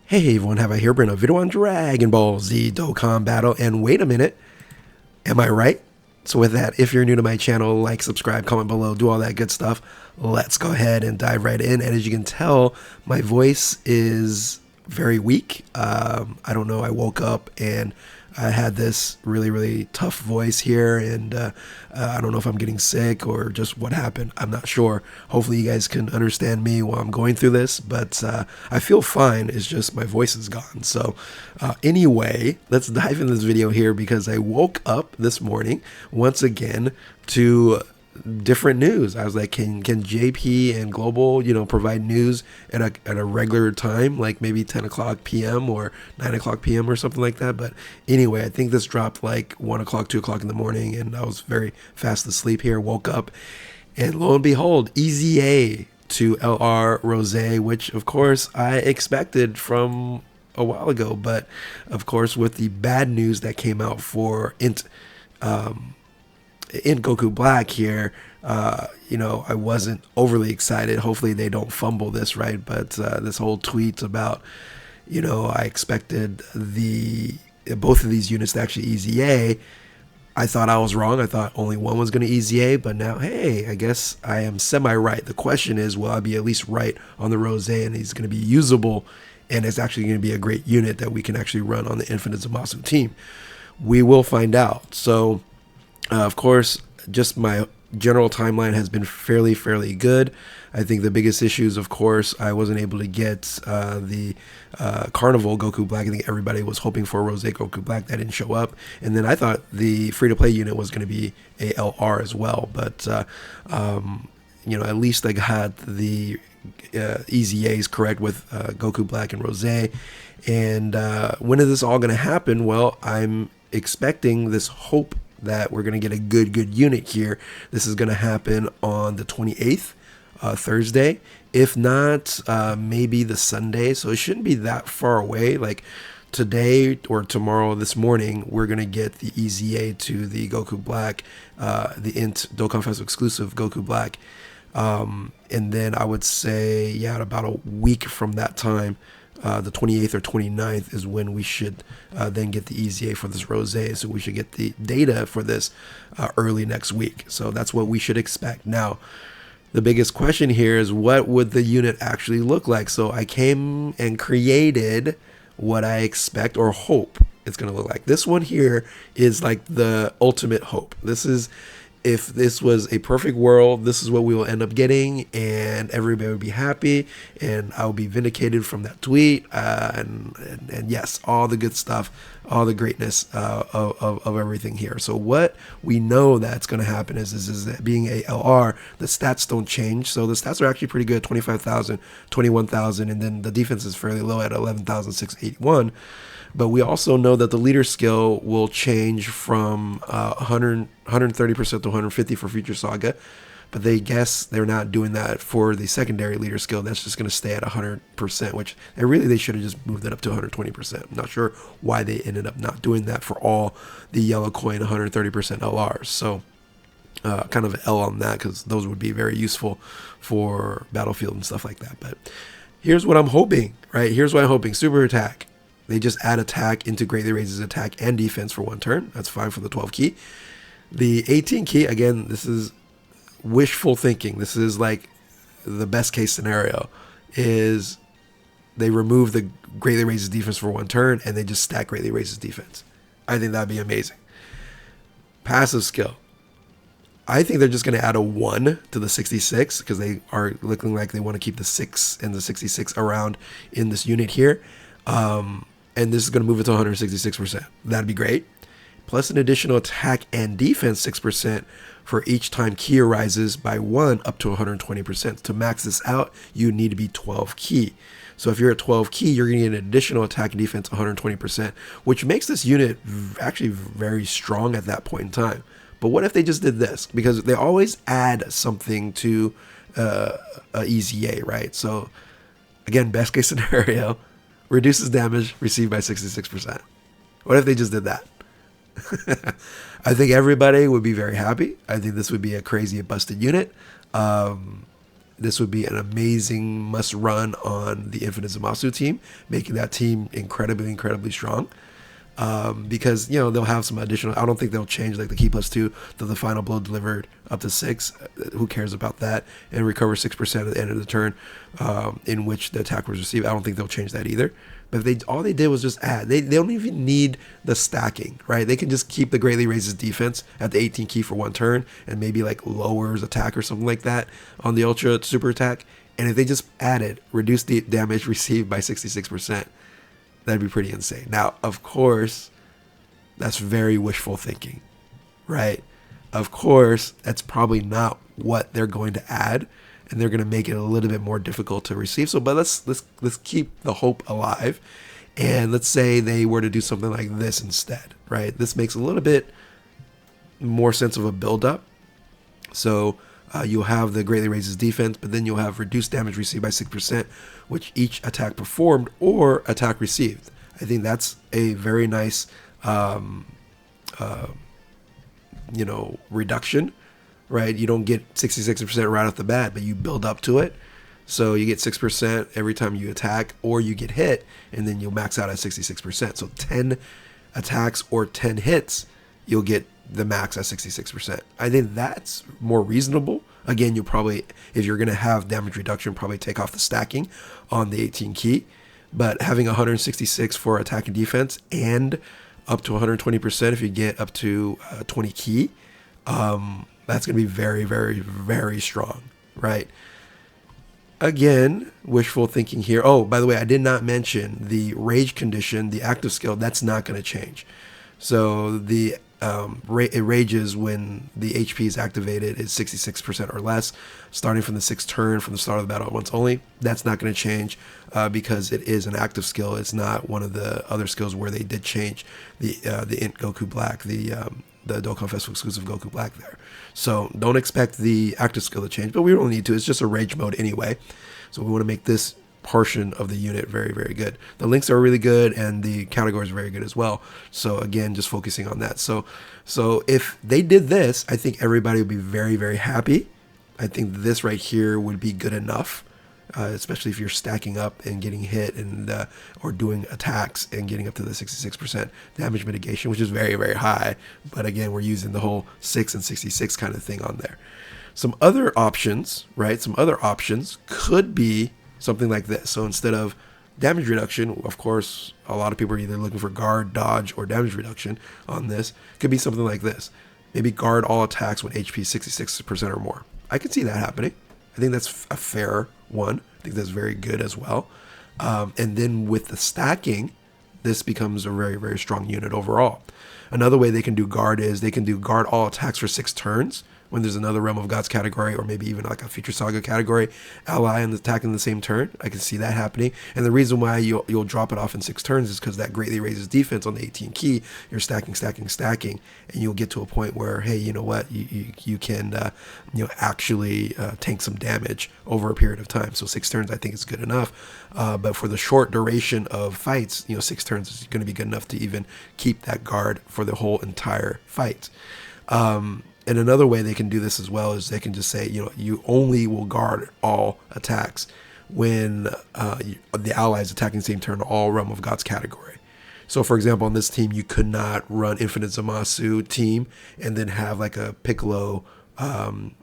Hey everyone, have I here bring a video on Dragon Ball Z Dokkan Battle, and wait a minute, am I right? So with that, if you're new to my channel, like, subscribe, comment below, do all that good stuff. Let's go ahead and dive right in. And as you can tell, my voice is very weak. I don't know, I woke up and I had this really tough voice here, and I don't know if I'm getting sick or just what happened. I'm not sure. Hopefully you guys can understand me while I'm going through this, but I feel fine. It's just my voice is gone. So anyway, let's dive into this video here because I woke up this morning once again to different news. I was like, can JP and Global, provide news at a regular time, like maybe 10 o'clock p.m. or 9 o'clock p.m. or something like that. But anyway, I think this dropped like 1 o'clock, 2 o'clock in the morning, and I was very fast asleep here. Woke up, and lo and behold, EZA to LR Rose, which of course I expected from a while ago, but of course with the bad news that came out for in Goku Black here, I wasn't overly excited. Hopefully they don't fumble this, right? But this whole tweet about, I expected both of these units to actually EZA. I thought I was wrong. I thought only one was going to EZA, but now, hey, I guess I am semi-right. The question is, will I be at least right on the Rose, and he's going to be usable, and it's actually going to be a great unit that we can actually run on the Infinite Zamasu team? We will find out. So of course, just my general timeline has been fairly good. I think the biggest issues, of course, I wasn't able to get the Carnival Goku Black. I think everybody was hoping for Rose Goku Black. That didn't show up. And then I thought the free-to-play unit was going to be a LR as well. But, at least I got the EZAs correct with Goku Black and Rose. And when is this all going to happen? Well, I'm expecting this hope that we're going to get a good unit here. This is going to happen on the 28th, Thursday. If not, maybe the Sunday. So it shouldn't be that far away. Like today or tomorrow, this morning, we're going to get the EZA to the Goku Black, the Int Dokkan Festival exclusive Goku Black. And then I would say, yeah, about a week from that time, the 28th or 29th is when we should then get the EZA for this Rose. So we should get the data for this early next week. So that's what we should expect. Now, the biggest question here is, what would the unit actually look like? So I came and created what I expect or hope it's going to look like. This one here is like the ultimate hope. This is, if this was a perfect world, this is what we will end up getting, and everybody would be happy, and I will be vindicated from that tweet, and yes, all the good stuff, all the greatness of everything here. So what we know that's going to happen is that being a LR, the stats don't change. So the stats are actually pretty good: 25,000, 21,000, and then the defense is fairly low at 11,681. But we also know that the leader skill will change from 130% to 150 for Future Saga. But they guess they're not doing that for the secondary leader skill. That's just going to stay at 100%, which they should have just moved it up to 120%. I'm not sure why they ended up not doing that for all the yellow coin 130% LRs. So kind of an L on that, because those would be very useful for Battlefield and stuff like that. But here's what I'm hoping, right? Here's what I'm hoping. Super attack. They just add attack, integrate, raises attack and defense for one turn. That's fine for the 12 key. The 18 key, again, this is wishful thinking. This is like the best case scenario, is they remove the greatly raises defense for one turn and they just stack greatly raises defense. I think that'd be amazing. Passive skill. I think they're just going to add a 1 to the 66 because they are looking like they want to keep the 6 and the 66 around in this unit here. And this is going to move it to 166%. That'd be great. Plus an additional attack and defense 6% for each time key rises by 1 up to 120%. To max this out, you need to be 12 key. So if you're at 12 key, you're going to get an additional attack and defense 120%, which makes this unit actually very strong at that point in time. But what if they just did this? Because they always add something to EZA, right? So again, best case scenario, reduces damage received by 66%. What if they just did that? I think everybody would be very happy. I think this would be a crazy busted unit. this would be an amazing must run on the Infinite Zamasu team, making that team incredibly strong. Because, you know, they'll have some additional, I don't think they'll change like the key +2 to the final blow delivered up to 6. Who cares about that? And recover 6% at the end of the turn in which the attack was received. I don't think they'll change that either. But if all they did was just add, they don't even need the stacking, right? They can just keep the greatly raises defense at the 18 key for 1 turn and maybe like lowers attack or something like that on the ultra super attack. And if they just added, reduce the damage received by 66%, that'd be pretty insane. Now, of course, that's very wishful thinking, right? Of course, that's probably not what they're going to add, and they're going to make it a little bit more difficult to receive. So, but let's keep the hope alive, and let's say they were to do something like this instead, right? This makes a little bit more sense of a build-up. So you'll have the greatly raises defense, but then you'll have reduced damage received by 6%, which each attack performed or attack received. I think that's a very nice, reduction, right? You don't get 66% right off the bat, but you build up to it. So you get 6% every time you attack or you get hit, and then you'll max out at 66%. So 10 attacks or 10 hits, you'll get the max at 66%. I think that's more reasonable. Again, you'll probably, if you're going to have damage reduction, probably take off the stacking on the 18 key. But having 166 for attack and defense and up to 120% if you get up to 20 key, that's going to be very strong, right? Again, wishful thinking here. Oh, by the way, I did not mention the rage condition, the active skill. That's not going to change. So the it rages when the HP is activated is 66% or less, starting from the 6th turn from the start of the battle at once only. That's not going to change because it is an active skill. It's not one of the other skills where they did change the Int Goku Black, the Dokkan Festival exclusive Goku Black there. So don't expect the active skill to change, but we don't need to. It's just a rage mode anyway. So we want to make this portion of the unit very good. The links are really good and the categories are very good as well. So again, just focusing on that. So if they did this, I think everybody would be very happy. I think this right here would be good enough, especially if you're stacking up and getting hit and or doing attacks and getting up to the 66% damage mitigation, which is very high. But again, we're using the whole 6 and 66 kind of thing on there. Some other options, right? Some other options could be something like this. So instead of damage reduction, of course, a lot of people are either looking for guard, dodge, or damage reduction on this. Could be something like this. Maybe guard all attacks when HP 66% or more. I can see that happening. I think that's a fair one. I think that's very good as well. And then with the stacking, this becomes a very strong unit overall. Another way they can do guard is they can do guard all attacks for 6 turns. When there's another Realm of Gods category, or maybe even like a Future Saga category ally and attack in the same turn. I can see that happening. And the reason why you'll drop it off in 6 turns is because that greatly raises defense on the 18 key. You're stacking, and you'll get to a point where, hey, you know what, you can actually tank some damage over a period of time. So 6 turns I think is good enough. But for the short duration of fights, 6 turns is going to be good enough to even keep that guard for the whole entire fight. And another way they can do this as well is they can just say, you only will guard all attacks when the allies attacking the same turn all Realm of Gods category. So, for example, on this team, you could not run Infinite Zamasu team and then have like a Piccolo Jr. on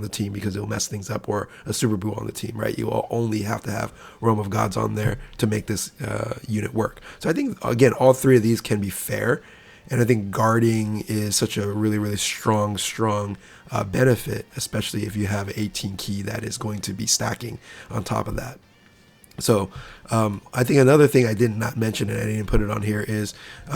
the team because it'll mess things up, or a Super Buu on the team, right? You will only have to have Realm of Gods on there to make this unit work. So I think, again, all 3 of these can be fair. And I think guarding is such a really strong benefit, especially if you have an 18 key that is going to be stacking on top of that. So I think another thing I did not mention, and I didn't put it on here, is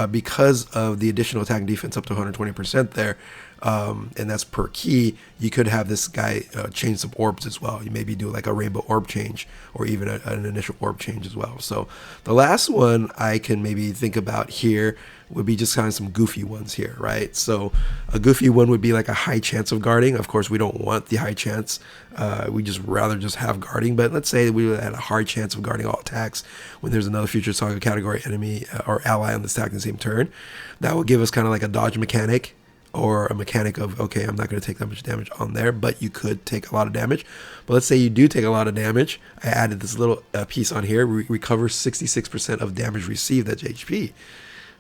because of the additional attack and defense up to 120% there, and that's per key, you could have this guy change some orbs as well. You maybe do like a rainbow orb change, or even an initial orb change as well. So the last one I can maybe think about here would be just kind of some goofy ones here, right? So a goofy one would be like a high chance of guarding. Of course, we don't want the high chance. We just rather just have guarding. But let's say we had a hard chance of guarding all attacks when there's another Future Saga category enemy or ally on the stack in the same turn. That would give us kind of like a dodge mechanic or a mechanic of, okay, I'm not going to take that much damage on there, but you could take a lot of damage. But let's say you do take a lot of damage. I added this little piece on here, recovers 66% of damage received at HP.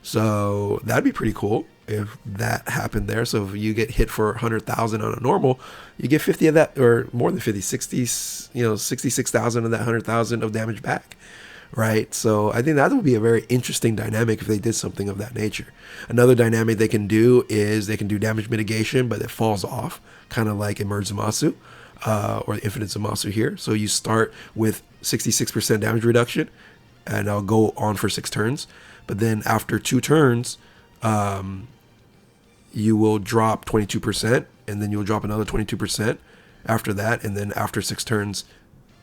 So that'd be pretty cool if that happened there. So if you get hit for 100,000 on a normal, you get 50 of that, or more than 50, 60, 66,000 of that 100,000 of damage back. Right. So I think that would be a very interesting dynamic if they did something of that nature. Another dynamic they can do is they can do damage mitigation, but it falls off, kind of like Emerge Zamasu, or the Infinite Zamasu here. So you start with 66% damage reduction, and I'll go on for 6 turns. But then after 2 turns, you will drop 22%, and then you'll drop another 22% after that. And then after 6 turns,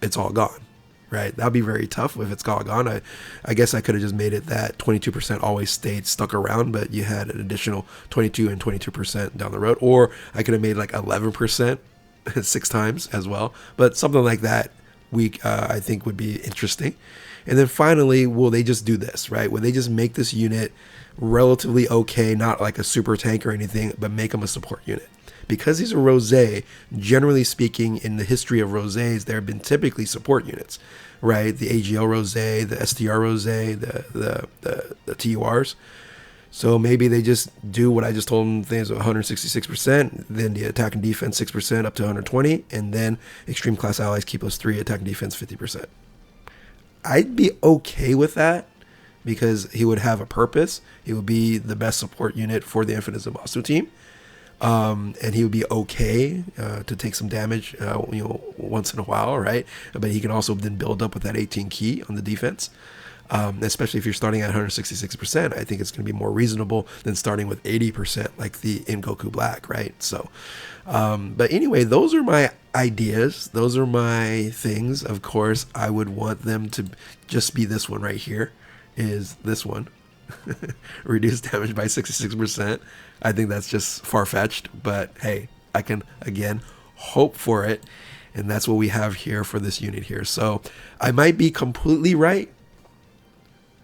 it's all gone. Right, that'd be very tough if it's all gone. I guess I could have just made it that 22% always stayed stuck around, but you had an additional 22 and 22% down the road, or I could have made like 11% 6 times as well. But something like that, I think would be interesting. And then finally, will they just do this? Right? Will they just make this unit relatively okay, not like a super tank or anything, but make them a support unit? Because these are Rosé, generally speaking, in the history of Rosés, there have been typically support units, right? The AGL Rosé, the STR Rosé, the TURs. So maybe they just do what I just told them, things of 166%, then the attack and defense 6% up to 120, and then extreme class allies keep us 3, attack and defense 50%. I'd be okay with that because he would have a purpose. He would be the best support unit for the Infinite Zamasu team. And he would be okay to take some damage, once in a while, right? But he can also then build up with that 18 key on the defense, especially if you're starting at 166%. I think it's going to be more reasonable than starting with 80% like in Goku Black, right? So, but anyway, those are my ideas. Those are my things. Of course, I would want them to just be this one right here, is this one. Reduce damage by 66%. I think that's just far-fetched, but hey, I can again hope for it, and that's what we have here for this unit here. So I might be completely right,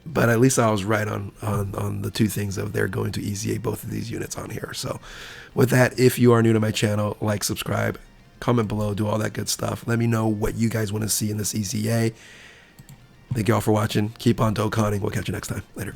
but at least I was right on the 2 things of they're going to EZA both of these units on here. So with that, if you are new to my channel, like, subscribe, comment below, do all that good stuff. Let me know what you guys want to see in this EZA. Thank you all for watching. Keep on Dokkaning. We'll catch you next time. Later.